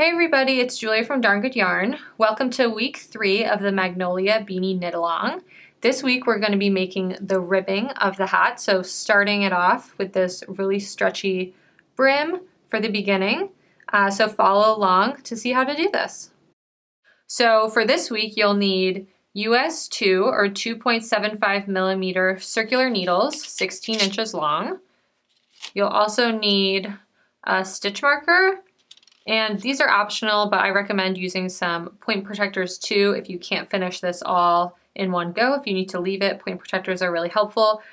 Hey everybody, it's Julia from Darn Good Yarn. Welcome to week 3 of the Magnolia Beanie Knit-a-long. This week we're going to be making the ribbing of the hat, so starting it off with this really stretchy brim for the beginning. So follow along to see how to do this. So for this week you'll need US 2 or 2.75 millimeter circular needles, 16 inches long. You'll also need a stitch marker. And these are optional, but I recommend using some point protectors too if you can't finish this all in one go. If you need to leave it, point protectors are really helpful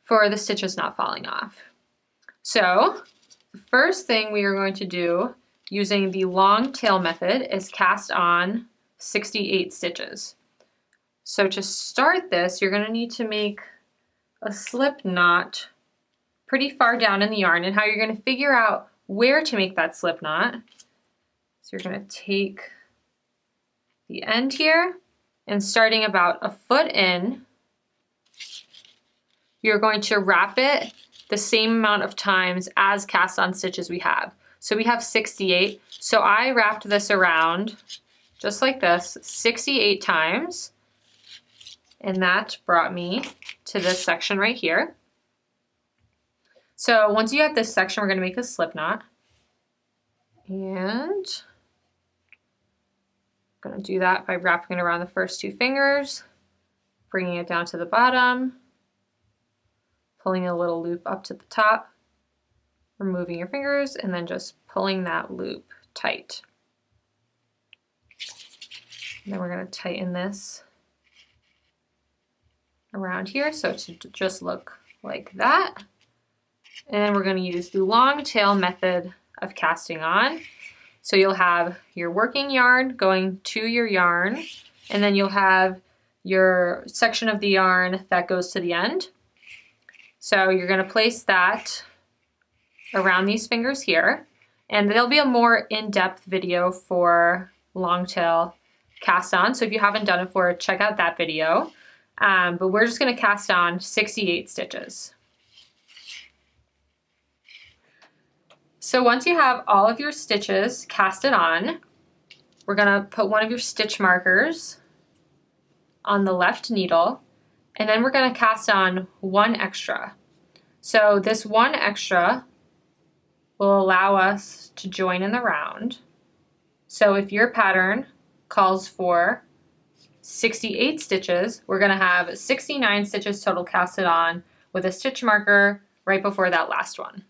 for the stitches not falling off. So the first thing we are going to do using the long tail method is cast on 68 stitches. So to start this, you're going to need to make a slip knot pretty far down in the yarn, and how you're going to figure out where to make that slip knot. So you're going to take the end here, and starting about a foot in, you're going to wrap it the same amount of times as cast on stitches we have. So we have 68, so I wrapped this around just like this 68 times, and that brought me to this section right here. So once you have this section, we're going to make a slip knot, and I'm going to do that by wrapping it around the first 2 fingers, bringing it down to the bottom, pulling a little loop up to the top, removing your fingers, and then just pulling that loop tight. And then we're going to tighten this around here so it should just look like that. And then we're going to use the long tail method of casting on. So you'll have your working yarn going to your yarn, and then you'll have your section of the yarn that goes to the end. So you're going to place that around these fingers here, and there'll be a more in-depth video for long tail cast on. So if you haven't done it before, check out that video. But we're just going to cast on 68 stitches. So once you have all of your stitches casted on, we're going to put one of your stitch markers on the left needle, and then we're going to cast on 1 extra. So this 1 extra will allow us to join in the round. So if your pattern calls for 68 stitches, we're going to have 69 stitches total casted on with a stitch marker right before that last one.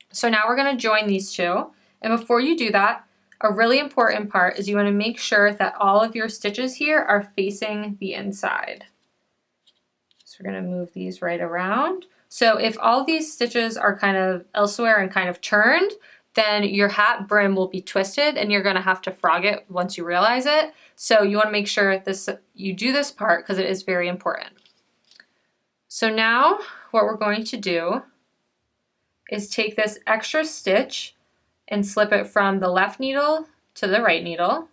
So now we're going to join these two, and before you do that, a really important part is you want to make sure that all of your stitches here are facing the inside. So we're going to move these right around. So if all these stitches are kind of elsewhere and kind of turned, then your hat brim will be twisted and you're going to have to frog it once you realize it. So you want to make sure you do this part because it is very important. So now what we're going to do is take this extra stitch and slip it from the left needle to the right needle.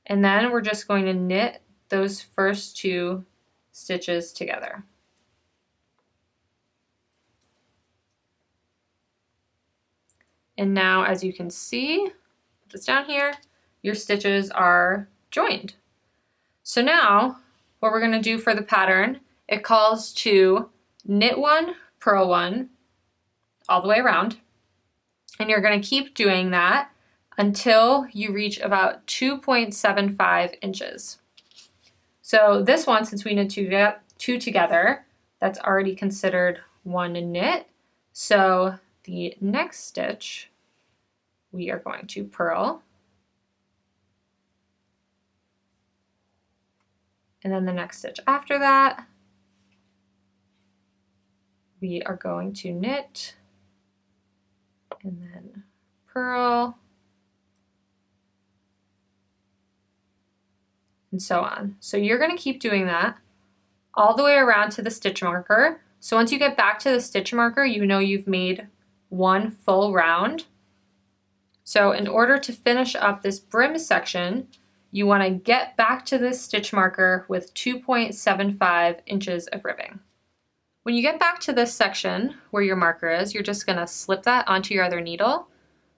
And then we're just going to knit those first 2 stitches together. And now, as you can see, put this down here, your stitches are joined. So now what we're going to do for the pattern, it calls to knit 1, purl 1, all the way around. And you're going to keep doing that until you reach about 2.75 inches. So this one, since we knit 2 together, that's already considered 1 knit. So the next stitch, we are going to purl. And then the next stitch after that, we are going to knit and then purl and so on. So you're going to keep doing that all the way around to the stitch marker. So once you get back to the stitch marker, you know you've made 1 full round. So in order to finish up this brim section, you want to get back to this stitch marker with 2.75 inches of ribbing. When you get back to this section where your marker is, you're just gonna slip that onto your other needle.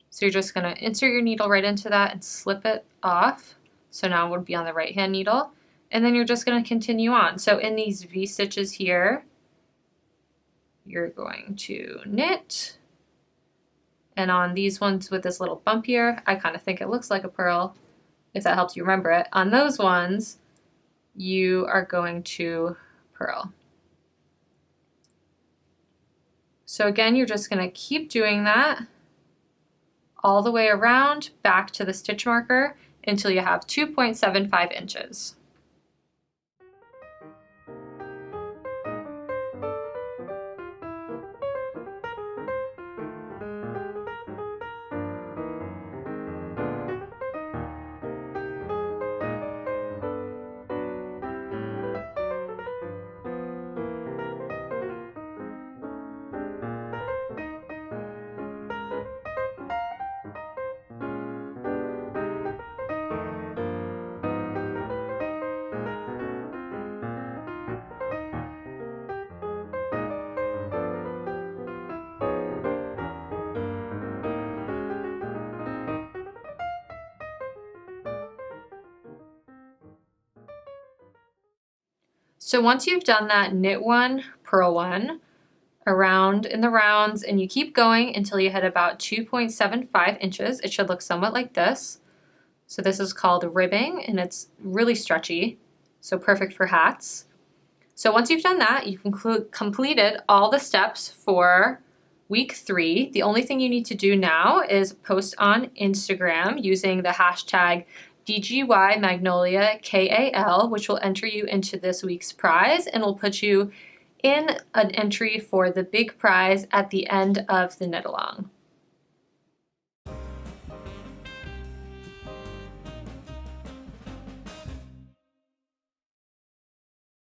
So you're just gonna insert your needle right into that and slip it off. So now it would be on the right hand needle. And then you're just gonna continue on. So in these V stitches here, you're going to knit. And on these ones with this little bump here, I kind of think it looks like a purl, if that helps you remember it. On those ones, you are going to purl. So again, you're just gonna keep doing that all the way around back to the stitch marker until you have 2.75 inches. So once you've done that knit one, purl one, around in the rounds, and you keep going until you hit about 2.75 inches, it should look somewhat like this. So this is called ribbing, and it's really stretchy, so perfect for hats. So once you've done that, you've completed all the steps for week 3. The only thing you need to do now is post on Instagram using the hashtag DGY Magnolia KAL, which will enter you into this week's prize and will put you in an entry for the big prize at the end of the knit along.